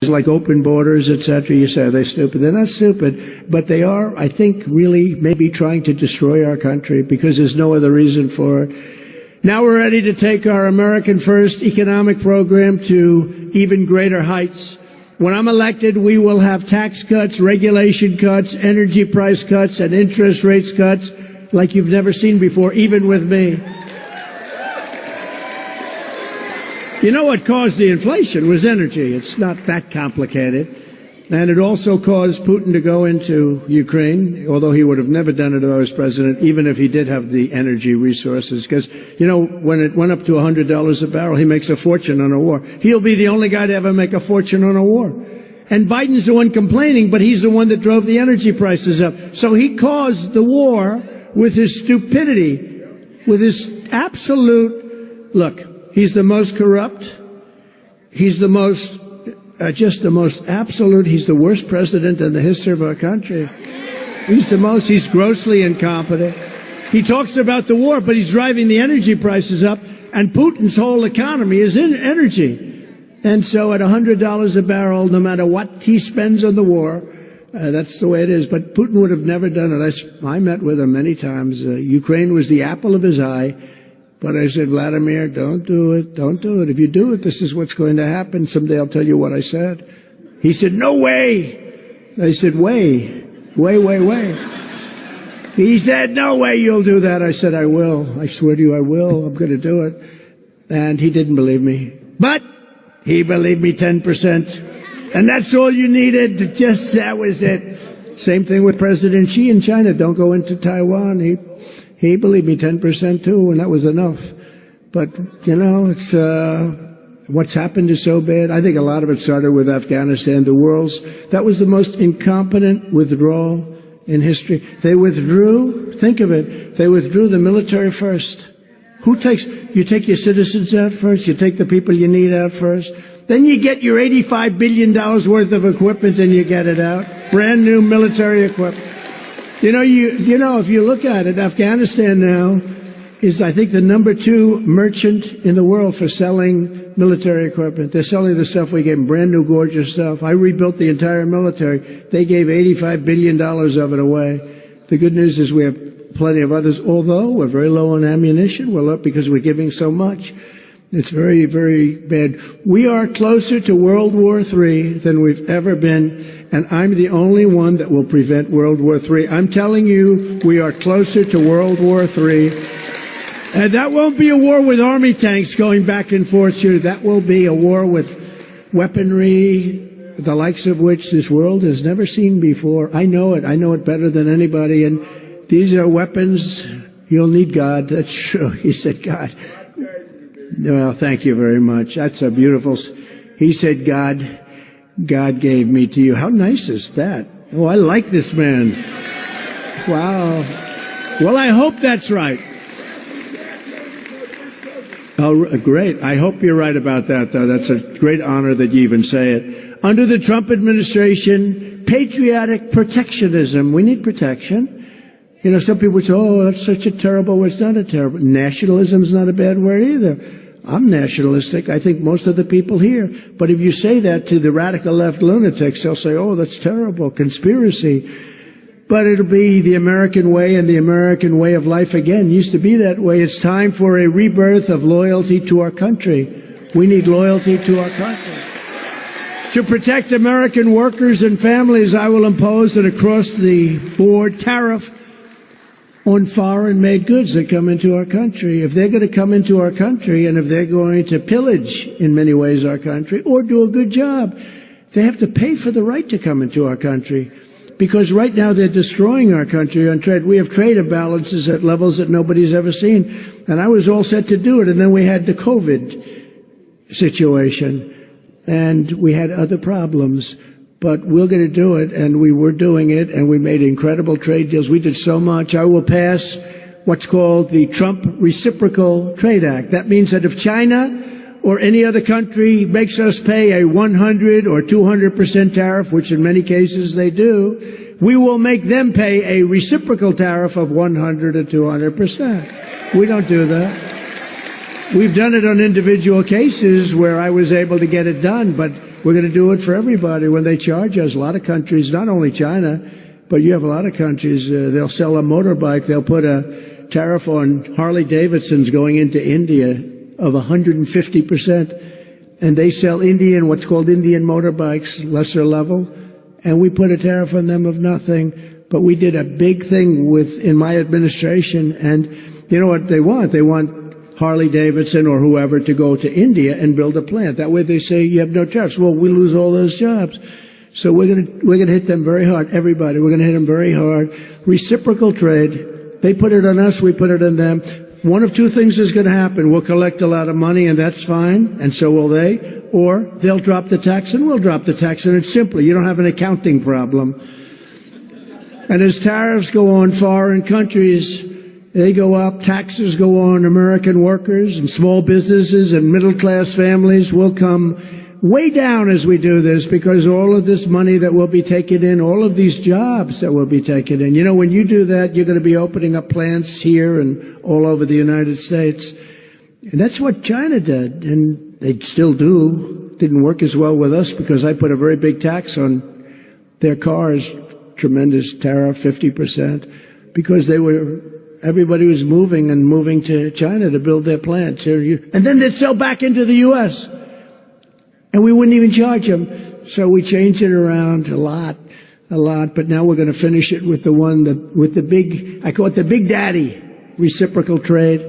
things like open borders, etc. You say, are they stupid? They're not stupid, but they are, I think, really maybe trying to destroy our country because there's no other reason for it. Now we're ready to take our American First economic program to even greater heights. When I'm elected, we will have tax cuts, regulation cuts, energy price cuts, and interest rates cuts like you've never seen before, even with me. You know what caused the inflation was energy. It's not that complicated. And it also caused Putin to go into Ukraine, although he would have never done it if I was president, even if he did have the energy resources. Because, you know, when it went up to $100 a barrel, he makes a fortune on a war. He'll be the only guy to ever make a fortune on a war. And Biden's the one complaining, but he's the one that drove the energy prices up. So he caused the war with his stupidity, with his absolute, look, he's the most corrupt. He's the most just the most absolute. He's the worst president in the history of our country. He's the most. He's grossly incompetent. He talks about the war, but he's driving the energy prices up, and Putin's whole economy is in energy. And so at $100 a barrel, no matter what he spends on the war, that's the way it is. But Putin would have never done it. I met with him many times. Ukraine was the apple of his eye. But I said, Vladimir, don't do it. Don't do it. If you do it, this is what's going to happen. Someday I'll tell you what I said. He said, no way. I said, way. He said, no way you'll do that. I said, I will. I swear to you, I will. I'm going to do it. And he didn't believe me. But he believed me 10%. And that's all you needed. Just that was it. Same thing with President Xi in China. Don't go into Taiwan. He believed me 10% too, and that was enough. But, you know, it's, what's happened is so bad. I think a lot of it started with Afghanistan. That was the most incompetent withdrawal in history. They withdrew, think of it, they withdrew the military first. You take your citizens out first, you take the people you need out first, then you get your $85 billion worth of equipment and you get it out. Brand new military equipment. You know, if you look at it, Afghanistan now is, I think, the #2 merchant in the world for selling military equipment. They're selling the stuff we gave them, brand new, gorgeous stuff. I rebuilt the entire military. They gave $85 billion of it away. The good news is we have plenty of others, although we're very low on ammunition. We're low because we're giving so much. It's very, very bad. We are closer to World War III than we've ever been, and I'm the only one that will prevent World War III. I'm telling you, we are closer to World War III. And that won't be a war with army tanks going back and forth here. That will be a war with weaponry, the likes of which this world has never seen before. I know it. I know it better than anybody. And these are weapons. You'll need God. That's true. He said God. Well, thank you very much. That's a beautiful. He said, God gave me to you. How nice is that? Oh, I like this man. Wow. Well, I hope that's right. Oh, great. I hope you're right about that, though. That's a great honor that you even say it. Under the Trump administration, patriotic protectionism. We need protection. You know, some people say, oh, that's such a terrible word. It's not a terrible. Nationalism's not a bad word either. I'm nationalistic. I think most of the people here. But if you say that to the radical left lunatics, they'll say, oh, that's terrible. Conspiracy. But it'll be the American way, and the American way of life again used to be that way. It's time for a rebirth of loyalty to our country. We need loyalty to our country. To protect American workers and families, I will impose an across-the-board tariff on foreign-made goods that come into our country. If they're going to come into our country, and if they're going to pillage, in many ways, our country, or do a good job, they have to pay for the right to come into our country. Because right now they're destroying our country on trade. We have trade imbalances at levels that nobody's ever seen. And I was all set to do it, and then we had the COVID situation, and we had other problems. But we're going to do it, and we were doing it, and we made incredible trade deals. We did so much. I will pass what's called the Trump Reciprocal Trade Act. That means that if China or any other country makes us pay a 100 or 200% tariff, which in many cases they do, we will make them pay a reciprocal tariff of 100 or 200%. We don't do that. We've done it on individual cases where I was able to get it done, but we're going to do it for everybody. When they charge us, a lot of countries, not only China, but you have a lot of countries, they'll sell a motorbike, they'll put a tariff on Harley Davidsons going into India of 150%. And they sell what's called Indian motorbikes, lesser level, and we put a tariff on them of nothing. But we did a big thing in my administration, and you know what they want? They want Harley Davidson or whoever to go to India and build a plant. That way they say you have no tariffs. Well, we lose all those jobs. So we're gonna hit them very hard. Everybody, we're gonna hit them very hard. Reciprocal trade. They put it on us, we put it on them. One of two things is going to happen. We'll collect a lot of money, and that's fine, and so will they. Or they'll drop the tax, and we'll drop the tax, and it's simpler. You don't have an accounting problem. And as tariffs go on foreign countries, they go up, taxes go on American workers and small businesses and middle-class families will come way down as we do this, because all of this money that will be taken in, all of these jobs that will be taken in. You know, when you do that, you're going to be opening up plants here and all over the United States. And that's what China did, and they still do. Didn't work as well with us because I put a very big tax on their cars, tremendous tariff, 50%, because everybody was moving to China to build their plants. And then they'd sell back into the U.S., and we wouldn't even charge them. So we changed it around a lot. But now we're going to finish it with with the big, I call it the big daddy, reciprocal trade.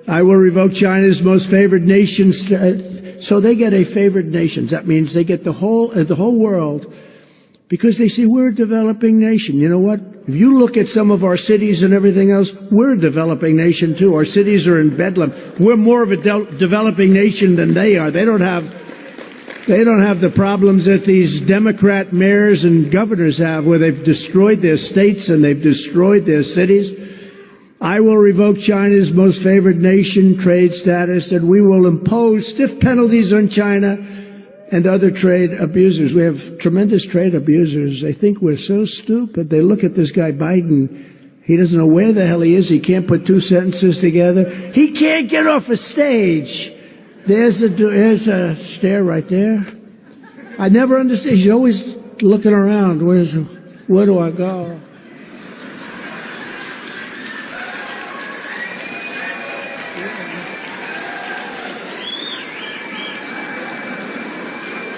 I will revoke China's most favored nation. So they get a favored nations. That means they get the whole world, because they say we're a developing nation. You know what? If you look at some of our cities and everything else, we're a developing nation too. Our cities are in bedlam. We're more of a developing nation than they are. They don't have the problems that these Democrat mayors and governors have, where they've destroyed their states and they've destroyed their cities. I will revoke China's most favored nation trade status, and we will impose stiff penalties on China and other trade abusers. We have tremendous trade abusers. They think we're so stupid. They look at this guy Biden. He doesn't know where the hell he is. He can't put two sentences together. He can't get off a stage. There's a stair right there. I never understand. He's always looking around. Where do I go?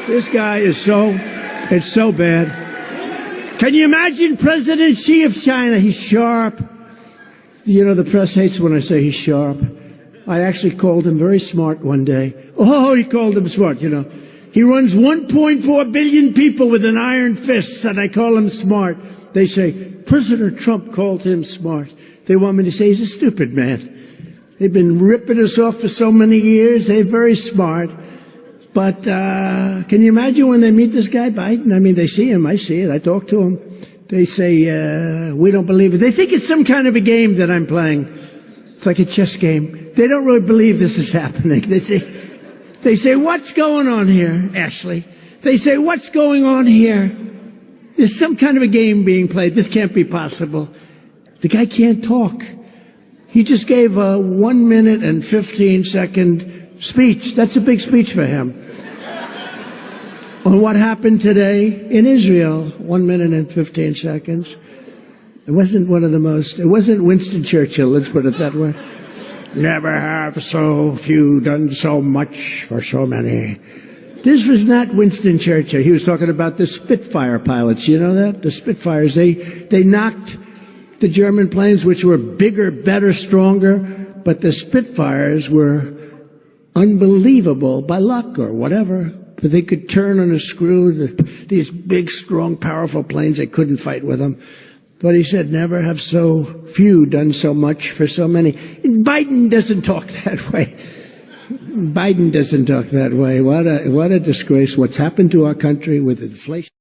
This guy it's so bad. Can you imagine President Xi of China? He's sharp. You know, the press hates when I say he's sharp. I actually called him very smart one day. Oh, he called him smart, you know. He runs 1.4 billion people with an iron fist, and I call him smart. They say, President Trump called him smart. They want me to say he's a stupid man. They've been ripping us off for so many years. They're very smart. But can you imagine when they meet this guy, Biden? I mean, they see him. I see it. I talk to him. They say, we don't believe it. They think it's some kind of a game that I'm playing. It's like a chess game. They don't really believe this is happening. They say, what's going on here, Ashley? They say, what's going on here? There's some kind of a game being played. This can't be possible. The guy can't talk. He just gave a 1 minute and 15-second speech. That's a big speech for him. On what happened today in Israel, 1 minute and 15 seconds. It wasn't it wasn't Winston Churchill, let's put it that way. Never have so few done so much for so many. This was not Winston Churchill. He was talking about the Spitfire pilots. You know that? The Spitfires, they knocked the German planes, which were bigger, better, stronger, but the Spitfires were unbelievable by luck or whatever. But they could turn on a screw. These big, strong, powerful planes, they couldn't fight with them. But he said, never have so few done so much for so many. And Biden doesn't talk that way. Biden doesn't talk that way. What a disgrace. What's happened to our country with inflation.